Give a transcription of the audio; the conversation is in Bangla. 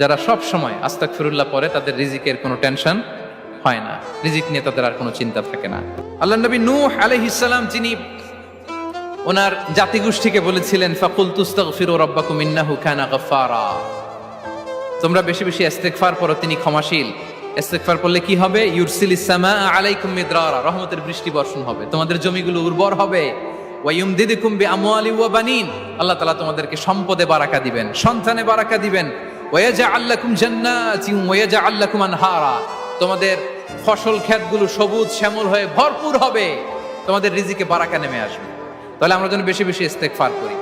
যারা সব সময় আস্তাগফিরুল্লাহ পড়ে তাদের রিজিকের কোনো টেনশন হয় না, রিজিক নিয়ে তাদের আর কোনো চিন্তা থাকে না। আল্লাহ নবী নূহ আলাইহিস সালাম যিনি ওনার জাতিগোষ্ঠীকে বলেছিলেন ফাকুলতু আস্তাগফিরু রাব্বাকুম ইন্নাহু কানা গাফফারা, তোমরা বেশি বেশি ইস্তেগফার পড়ো, তিনি ক্ষমাশীল। ইস্তেগফার করলে কি হবে? ইউরসিলিস সামাআ আলাইকুম মিদরারা, রহমতের বৃষ্টি বর্ষণ হবে, তোমাদের জমিগুলো উর্বর হবে। ওয়া ইউমদিদুকুম বিআমওয়ালি ওয়া বানিন, আল্লাহ তাআলা তোমাদেরকে সম্পদে বারাকা দিবেন, সন্তানে বারাকা দিবেন। ওয়া ইয়াজআল লাকুম জান্নাতিন ওয়া ইয়াজআল লাকুম আনহারা, তোমাদের ফসল ক্ষেতগুলো সবুজ শ্যামল হয়ে ভরপুর হবে, তোমাদের রিজিকে বারাকা নেমে আসবে। তাহলে আমরা যেন বেশি বেশি ইস্তেগফার করি।